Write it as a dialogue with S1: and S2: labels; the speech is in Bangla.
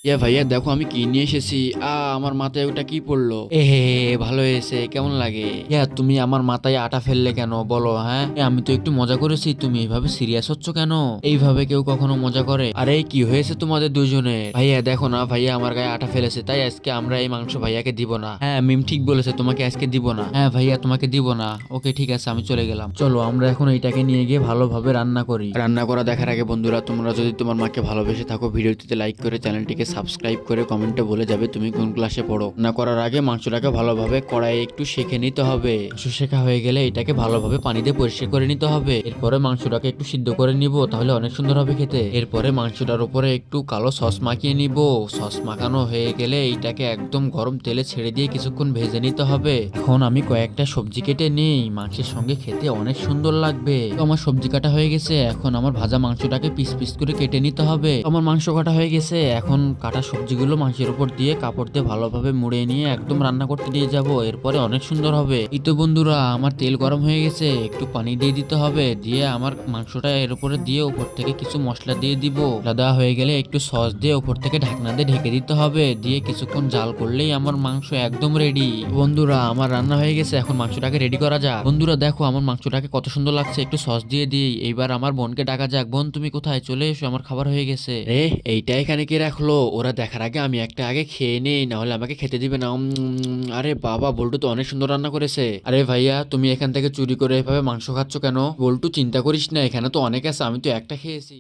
S1: ভাইয়া দেখো আমি কি নিয়ে এসেছি। আমার মাথায় ওটা কি পড়লো? ভালো হয়েছে, কেমন লাগে? তুমি আমার মাথায় আটা ফেললে কেন বলো? হ্যাঁ আমি তো একটু মজা করেছি, তুমি এইভাবে সিরিয়াস হচ্ছ কেন? এইভাবে কেউ কখনো মজা করে? আরে কি হয়েছে তোমাদের দুজনের? ভাইয়া দেখো না, ভাইয়া আমার গায়ে আটা ফেলেছে, তাই আজকে আমরা এই মাংস ভাইয়াকে দিব না। হ্যাঁ মিম ঠিক বলেছে, তোমাকে আজকে দিব না। হ্যাঁ ভাইয়া তোমাকে দিব না। ওকে ঠিক আছে, আমি চলে গেলাম। চলো আমরা এখন এইটাকে নিয়ে গিয়ে ভালোভাবে রান্না করি। রান্না করা দেখার আগে বন্ধুরা, তোমরা যদি তোমার মাকে ভালোবেসে থাকো, ভিডিওটিতে লাইক করে চ্যানেলটিকে সাবস্ক্রাইব করে কমেন্টে বলে যাবে তুমি কোন ক্লাসে পড়ো। রান্না করার আগে মাংসটাকে ভালোভাবে কড়াইয়ে একটু সেঁকে নিতে হবে। মাংস শেখা হয়ে গেলে এটাকে ভালোভাবে পানি দিয়ে পরিষ্কার করে নিতে হবে। এরপরে মাংসটাকে একটু সিদ্ধ করে নিব, তাহলে অনেক সুন্দর হবে খেতে। এরপরে মাংসটার উপরে একটু কালো সস মাখিয়ে নিব। সস মাখানো হয়ে গেলে এইটাকে একদম গরম তেলে ছেড়ে দিয়ে কিছুক্ষণ ভেজে নিতে হবে। এখন আমি কয়েকটা সবজি কেটে নেই, মাংসের সঙ্গে খেতে অনেক সুন্দর লাগবে। তো আমার সবজি কাটা হয়ে গেছে, এখন আমার ভাজা মাংসটাকে পিস পিস করে কেটে নিতে হবে। আমার মাংস কাটা হয়ে গেছে, এখন কাটা সবজিগুলো মাংসের উপর দিয়ে কাপড় দিয়ে ভালোভাবে মুড়ে নিয়ে একদম রান্না করতে দিয়ে যাব। এরপরে অনেক সুন্দর হবে। এই তো বন্ধুরা, আমার তেল গরম হয়ে গেছে, একটু পানি দিয়ে দিতে হবে। দিয়ে আমার মাংসটা এর উপরে দিয়ে উপর থেকে কিছু মশলা দিয়ে দিব। দেওয়া হয়ে গেলে একটু সস দিয়ে উপর থেকে ঢাকনা দিয়ে ঢেকে দিতে হবে। দিয়ে কিছুক্ষণ জাল করলেই আমার মাংস একদম রেডি। বন্ধুরা আমার রান্না হয়ে গেছে, এখন মাংসটাকে রেডি করা যাক। বন্ধুরা দেখো আমার মাংসটাকে কত সুন্দর লাগছে, একটু সস দিয়ে দিই। এইবার আমার বোনকে ডাকা যাক। বোন তুমি কোথায়? চলে এসো, আমার খাবার হয়ে গেছে। এইটা এখানে কে রাখলো? ওরা দেখার আগে আমি একটা আগে খেয়ে নেই, না হলে আমাকে খেতে দিবে না। আরে বাবা, বল্টু তো অনেক সুন্দর রান্না করেছে। আরে ভাইয়া তুমি এখান থেকে চুরি করে এভাবে মাংস খাচ্ছ কেন? বল্টু চিন্তা করিস না, এখানে তো অনেক আছে, আমি তো একটা খেয়েছি।